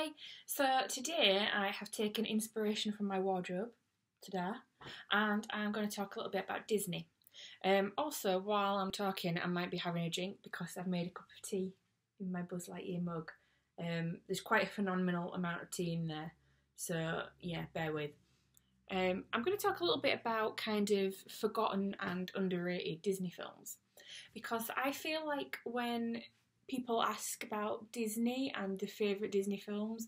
Hi, so today I have taken inspiration from my wardrobe today and I'm going to talk a little bit about Disney. Also, while I'm talking, I might be having a drink because I've made a cup of tea in my Buzz Lightyear mug. There's quite a phenomenal amount of tea in there, so yeah, bear with. I'm going to talk a little bit about kind of forgotten and underrated Disney films because I feel like when people ask about Disney and the favourite Disney films,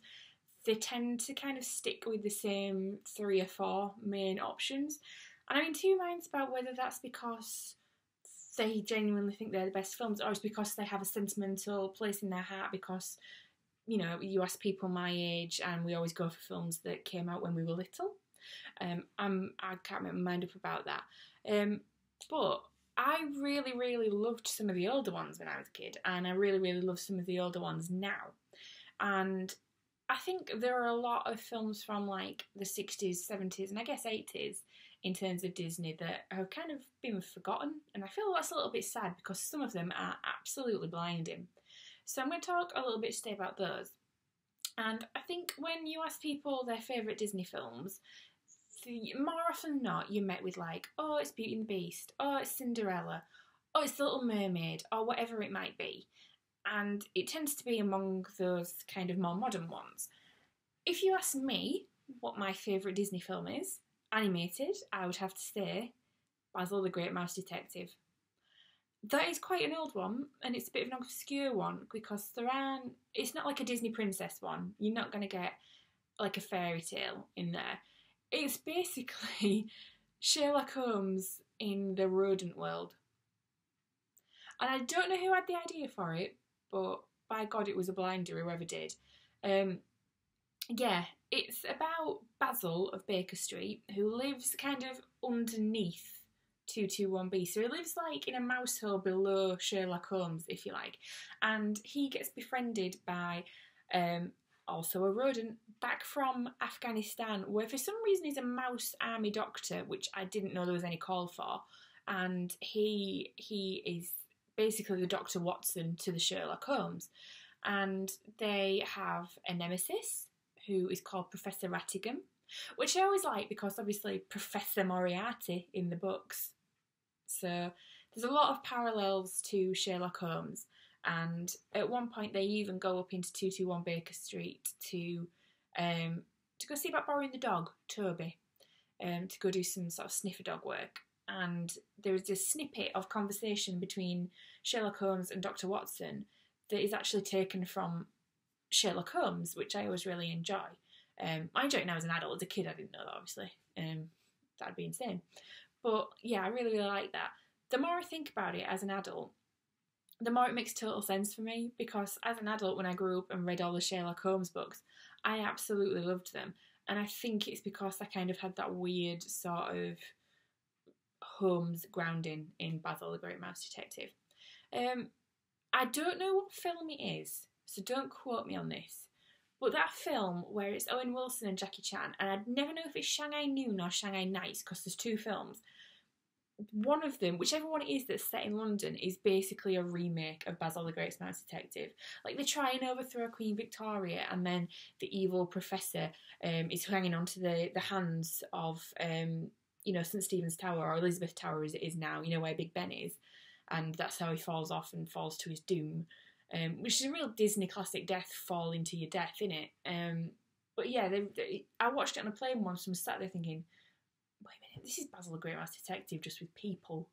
they tend to kind of stick with the same three or four main options. And I'm in two minds about whether that's because they genuinely think they're the best films or it's because they have a sentimental place in their heart because, you ask people my age and we always go for films that came out when we were little. I can't make my mind up about that. But I really, really loved some of the older ones when I was a kid, and I really, really love some of the older ones now. And I think there are a lot of films from like the 60s, 70s, and I guess 80s in terms of Disney that have kind of been forgotten. And I feel that's a little bit sad because some of them are absolutely blinding. So I'm going to talk a little bit today about those. And I think when you ask people their favourite Disney films, more often than not, you're met with like, oh, it's Beauty and the Beast, oh, it's Cinderella, oh, it's The Little Mermaid, or whatever it might be. And it tends to be among those kind of more modern ones. If you ask me what my favourite Disney film is, animated, I would have to say Basil the Great Mouse Detective. That is quite an old one, and it's a bit of an obscure one because it's not like a Disney princess one. You're not going to get like a fairy tale in there. It's basically Sherlock Holmes in the rodent world. And I don't know who had the idea for it, but by God, it was a blinder, whoever did. Yeah, it's about Basil of Baker Street, who lives kind of underneath 221B. So he lives like in a mouse hole below Sherlock Holmes, if you like. And he gets befriended by also a rodent back from Afghanistan, where for some reason he's a mouse army doctor, which I didn't know there was any call for. And he is basically the Dr. Watson to the Sherlock Holmes. And they have a nemesis who is called Professor Rattigan, which I always like because obviously Professor Moriarty in the books. So there's a lot of parallels to Sherlock Holmes. And at one point they even go up into 221 Baker Street to go see about borrowing the dog, Toby, to go do some sort of sniffer dog work. And there's this snippet of conversation between Sherlock Holmes and Dr. Watson that is actually taken from Sherlock Holmes, which I always really enjoy. I enjoy it now as an adult. As a kid, I didn't know that, obviously. That'd be insane. But yeah, I really, really like that. The more I think about it as an adult, the more it makes total sense for me, because as an adult, when I grew up and read all the Sherlock Holmes books, I absolutely loved them. And I think it's because I kind of had that weird sort of Holmes grounding in Basil the Great Mouse Detective. I don't know what film it is, so don't quote me on this, but that film where it's Owen Wilson and Jackie Chan, and I'd never know if it's Shanghai Noon or Shanghai Nights because there's two films. One of them, whichever one it is that's set in London, is basically a remake of Basil the Great Mouse Detective. Like, they try and overthrow Queen Victoria, and then the evil professor is hanging onto the hands of, St Stephen's Tower, or Elizabeth Tower as it is now, where Big Ben is. And that's how he falls off and falls to his doom. Which is a real Disney classic death, fall into your death, innit? But yeah, I watched it on a plane once and was sat there thinking, wait a minute, this is Basil the Great Mouse Detective just with people.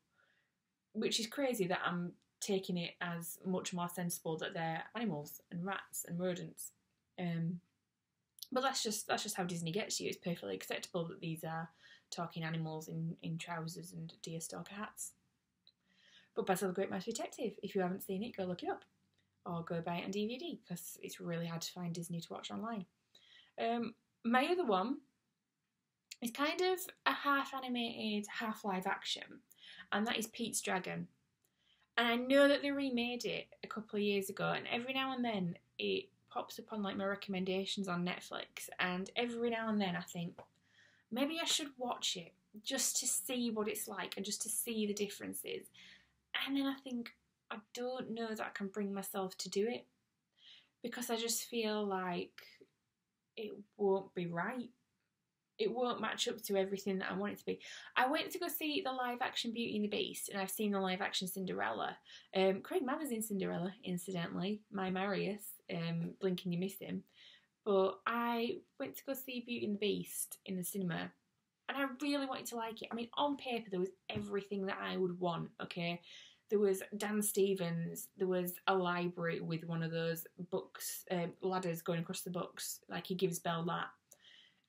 Which is crazy that I'm taking it as much more sensible that they're animals and rats and rodents. But that's just how Disney gets you. It's perfectly acceptable that these are talking animals in trousers and deerstalker hats. But Basil the Great Mouse Detective, if you haven't seen it, go look it up. Or go buy it on DVD, because it's really hard to find Disney to watch online. My other one is kind of a half animated, half live action, and that is Pete's Dragon. And I know that they remade it a couple of years ago, and every now and then it pops up on like my recommendations on Netflix, and every now and then I think, maybe I should watch it, just to see what it's like, and just to see the differences. And then I think, I don't know that I can bring myself to do it, because I just feel like it won't be right. It won't match up to everything that I want it to be. I went to go see the live action Beauty and the Beast, and I've seen the live action Cinderella. Craig Mather's in Cinderella, incidentally. My Marius, blinking you missed him. But I went to go see Beauty and the Beast in the cinema, and I really wanted to like it. I mean, on paper, there was everything that I would want, okay? There was Dan Stevens, there was a library with one of those books, ladders going across the books, like he gives Belle that.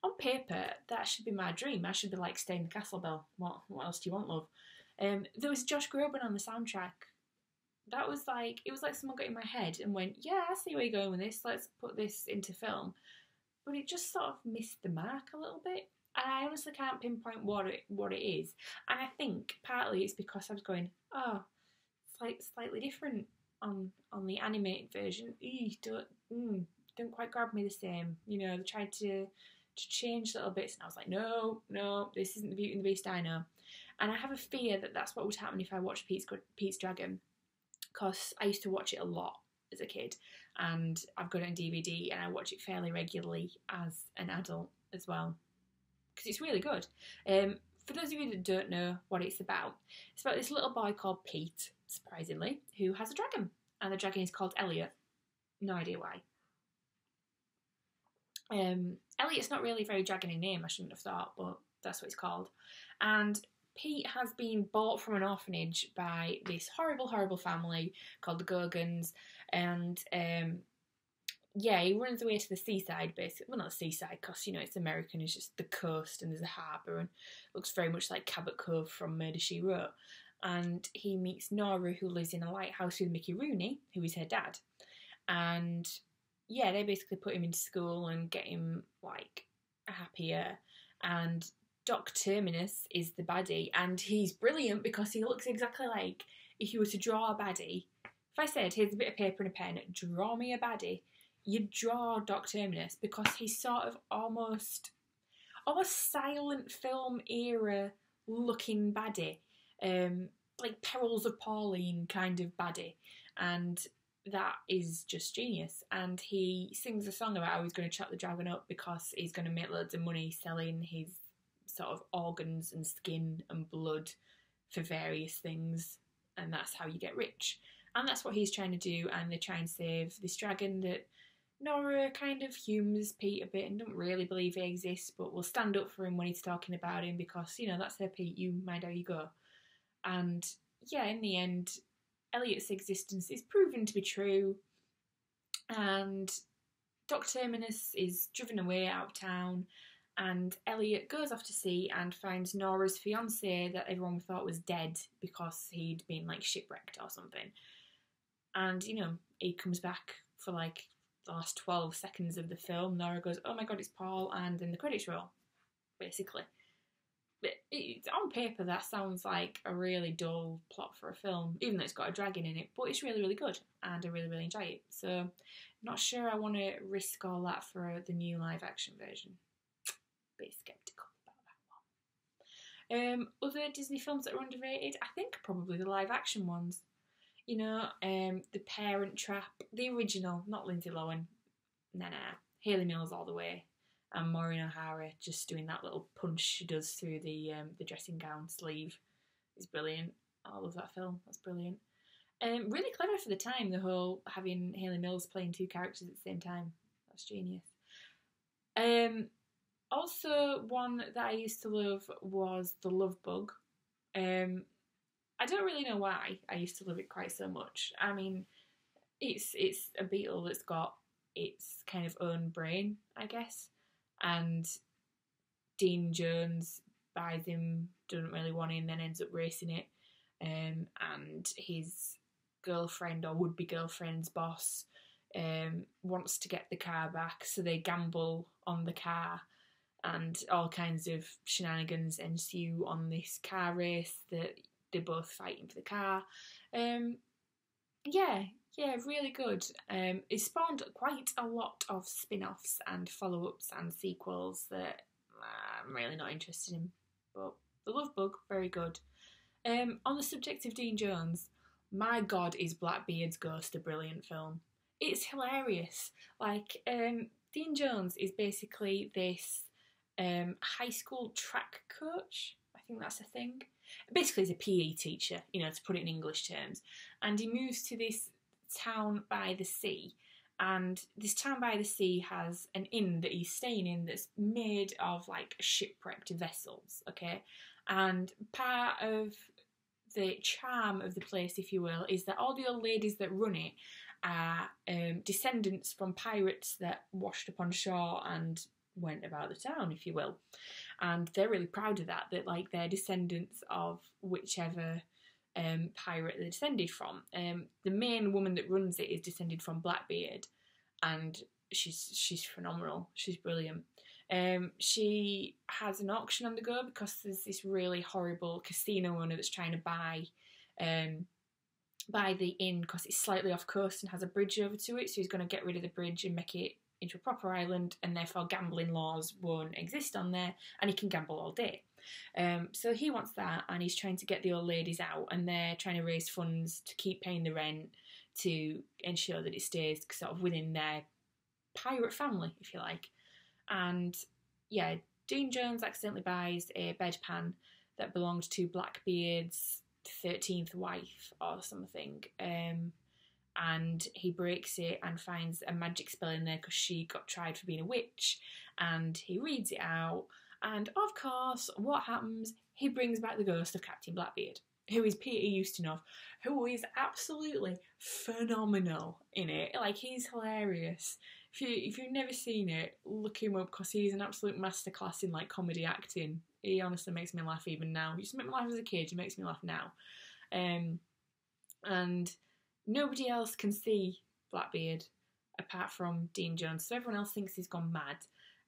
On paper, that should be my dream. I should be like, stay in the castle, Belle. What else do you want, love? There was Josh Groban on the soundtrack. That was like, it was like someone got in my head and went, yeah, I see where you're going with this. Let's put this into film. But it just sort of missed the mark a little bit. And I honestly can't pinpoint what it is. And I think partly it's because I was going, oh, it's slightly different on the animated version. Don't quite grab me the same. You know, they tried to change little bits, and I was like, no, this isn't the Beauty and the Beast I know. And I have a fear that that's what would happen if I watched Pete's Dragon, because I used to watch it a lot as a kid, and I've got it on DVD, and I watch it fairly regularly as an adult as well, because it's really good. For those of you that don't know what it's about this little boy called Pete, surprisingly, who has a dragon, and the dragon is called Elliot. No idea why. Elliot's not really a very dragony name, I shouldn't have thought, but that's what it's called. And Pete has been bought from an orphanage by this horrible, horrible family called the Gorgons, and he runs away to the seaside, basically. Well, not the seaside, because, you know, it's American, it's just the coast, and there's a harbour, and it looks very much like Cabot Cove from Murder, She Wrote. And he meets Nora, who lives in a lighthouse with Mickey Rooney, who is her dad. And yeah, they basically put him into school and get him, like, happier. And Doc Terminus is the baddie, and he's brilliant because he looks exactly like if you were to draw a baddie. If I said, here's a bit of paper and a pen, draw me a baddie, you'd draw Doc Terminus, because he's sort of almost silent film era looking baddie. Like Perils of Pauline kind of baddie. And that is just genius. And he sings a song about how he's going to chop the dragon up because he's going to make loads of money selling his sort of organs and skin and blood for various things, and that's how you get rich. And that's what he's trying to do, and they try and save this dragon that Nora kind of humours Pete a bit and don't really believe he exists, but will stand up for him when he's talking about him because, you know, that's her Pete, you mind how you go. And yeah, in the end, Elliot's existence is proven to be true, and Doc Terminus is driven away out of town, and Elliot goes off to sea and finds Nora's fiancé that everyone thought was dead because he'd been, like, shipwrecked or something. And, you know, he comes back for, like, the last 12 seconds of the film. Nora goes, oh my god, it's Paul, and then the credits roll, basically. But it's, on paper, that sounds like a really dull plot for a film, even though it's got a dragon in it, but it's really, really good, and I really, really enjoy it. So, not sure I want to risk all that for the new live-action version. Bit sceptical about that one. Other Disney films that are underrated, I think probably the live-action ones. You know, The Parent Trap, the original, not Lindsay Lohan. Nah. Hayley Mills all the way. And Maureen O'Hara just doing that little punch she does through the dressing gown sleeve is brilliant. I love that film. That's brilliant. Really clever for the time, the whole having Hayley Mills playing two characters at the same time. That's genius. Also, one that I used to love was The Love Bug. I don't really know why I used to love it quite so much. I mean, it's a beetle that's got its kind of own brain, I guess. And Dean Jones buys him, doesn't really want him, then ends up racing it. And his girlfriend or would-be girlfriend's boss wants to get the car back, so they gamble on the car, and all kinds of shenanigans ensue on this car race that they're both fighting for the car. Yeah, really good. It spawned quite a lot of spin-offs and follow-ups and sequels that I'm really not interested in. But The Love Bug, very good. On the subject of Dean Jones, my god, is Blackbeard's Ghost a brilliant film. It's hilarious. Like, Dean Jones is basically this high school track coach. I think that's a thing. Basically, he's a PE teacher, to put it in English terms. And he moves to this town by the sea. And this town by the sea has an inn that he's staying in that's made of like shipwrecked vessels, okay? And part of the charm of the place, if you will, is that all the old ladies that run it are descendants from pirates that washed up on shore and went about the town, if you will. And they're really proud of that like they're descendants of whichever pirate they're descended from. The main woman that runs it is descended from Blackbeard, and she's phenomenal. She's brilliant. She has an auction on the go because there's this really horrible casino owner that's trying to buy the inn because it's slightly off coast and has a bridge over to it, so he's going to get rid of the bridge and make it into a proper island, and therefore gambling laws won't exist on there and he can gamble all day. So he wants that, and he's trying to get the old ladies out, and they're trying to raise funds to keep paying the rent to ensure that it stays sort of within their pirate family, if you like. And yeah, Dean Jones accidentally buys a bedpan that belonged to Blackbeard's 13th wife or something, and he breaks it and finds a magic spell in there because she got tried for being a witch, and he reads it out, and of course what happens, he brings back the ghost of Captain Blackbeard, who is Peter Ustinov, who is absolutely phenomenal in it. Like, he's hilarious. If you've never seen it, look him up because he's an absolute masterclass in like comedy acting. He honestly makes me laugh even now. He used to make me laugh as a kid, he makes me laugh now. And nobody else can see Blackbeard apart from Dean Jones, so everyone else thinks he's gone mad.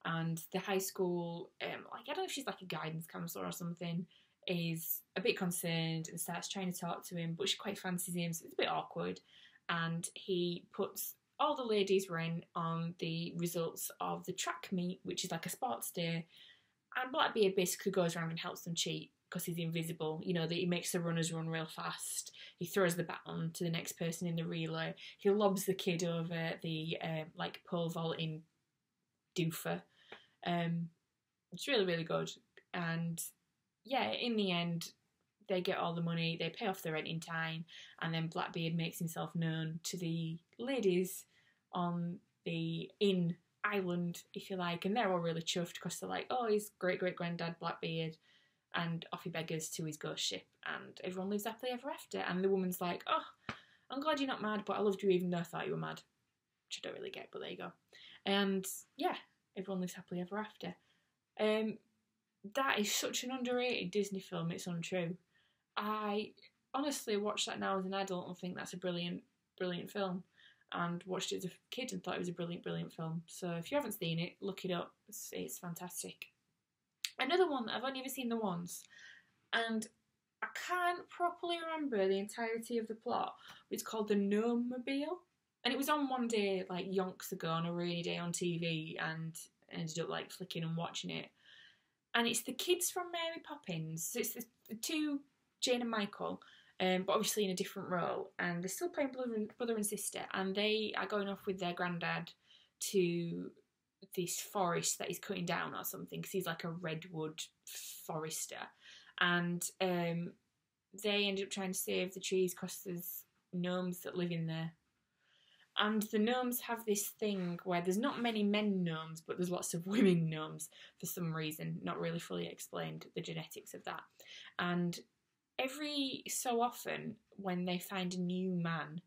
And the high school, I don't know if she's like a guidance counsellor or something, is a bit concerned and starts trying to talk to him, but she quite fancies him, so it's a bit awkward. And he puts all the ladies' rent on the results of the track meet, which is like a sports day, and Blackbeard basically goes around and helps them cheat because he's invisible. That he makes the runners run real fast. He throws the baton to the next person in the relay. He lobs the kid over the pole vaulting doofer. It's really, really good. And yeah, in the end, they get all the money, they pay off the rent in time, and then Blackbeard makes himself known to the ladies on the inn island, if you like, and they're all really chuffed because they're like, oh, his great-great-granddad Blackbeard, and off he beggars to his ghost ship, and everyone lives happily ever after. And the woman's like, oh, I'm glad you're not mad, but I loved you even though I thought you were mad, which I don't really get, but there you go. And yeah, everyone lives happily ever after. That is such an underrated Disney film, it's untrue. I honestly watched that now as an adult and think that's a brilliant, brilliant film, and watched it as a kid and thought it was a brilliant, brilliant film. So if you haven't seen it, look it up. It's fantastic. Another one that I've only ever seen the once, and I can't properly remember the entirety of the plot, but it's called The Gnome-mobile. And it was on one day, like yonks ago, on a rainy day on TV, and ended up like flicking and watching it. And it's the kids from Mary Poppins. So it's the two, Jane and Michael, but obviously in a different role. And they're still playing brother and sister, and they are going off with their granddad to this forest that he's cutting down or something, because he's like a redwood forester. And they end up trying to save the trees because there's gnomes that live in there. And the gnomes have this thing where there's not many men gnomes, but there's lots of women gnomes for some reason. Not really fully explained, the genetics of that. And every so often, when they find a new man,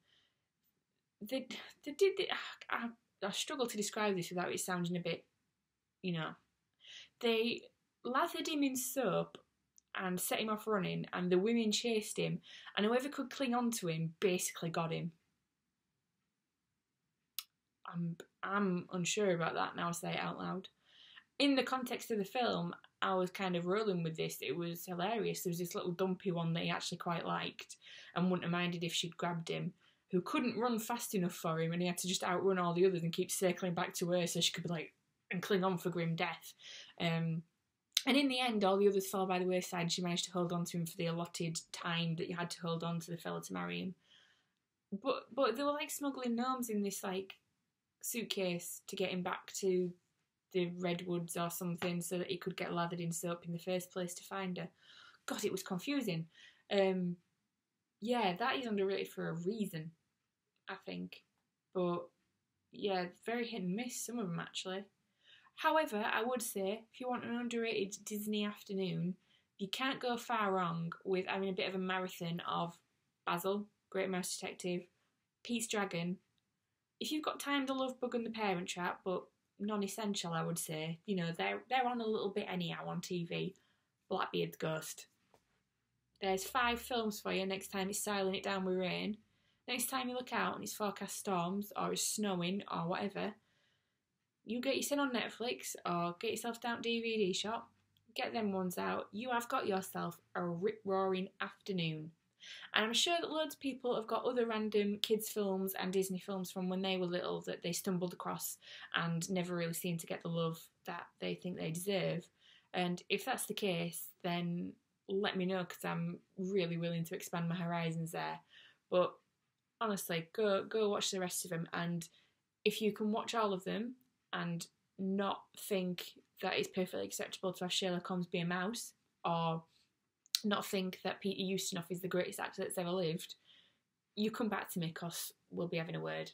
I struggle to describe this without it sounding a bit, they lathered him in soap and set him off running, and the women chased him, and whoever could cling on to him basically got him. I'm unsure about that now I say it out loud. In the context of the film, I was kind of rolling with this. It was hilarious. There was this little dumpy one that he actually quite liked and wouldn't have minded if she'd grabbed him, who couldn't run fast enough for him, and he had to just outrun all the others and keep circling back to her so she could be like and cling on for grim death. And in the end, all the others fell by the wayside. She managed to hold on to him for the allotted time that you had to hold on to the fella to marry him. But they were like smuggling gnomes in this like suitcase to get him back to the redwoods or something so that he could get lathered in soap in the first place to find her. God, it was confusing. Yeah, that is underrated for a reason, I think. But yeah, very hit and miss, some of them actually. However, I would say if you want an underrated Disney afternoon, you can't go far wrong with having a bit of a marathon of Basil, Great Mouse Detective, Pete's Dragon. If you've got time to love Bug and the Parent Trap, but non-essential, I would say. You know, they're on a little bit anyhow on TV. Blackbeard's Ghost. There's 5 films for you next time it's siling it down with rain. Next time you look out and it's forecast storms or it's snowing or whatever, you get yourself on Netflix or get yourself down to DVD shop, get them ones out. You have got yourself a rip-roaring afternoon. And I'm sure that loads of people have got other random kids' films and Disney films from when they were little that they stumbled across and never really seemed to get the love that they think they deserve. And if that's the case, then let me know, because I'm really willing to expand my horizons there. But honestly, go watch the rest of them. And if you can watch all of them and not think that it's perfectly acceptable to have Sherlock Holmes be a mouse, or not think that Peter Ustinov is the greatest actor that's ever lived, you come back to me, because we'll be having a word.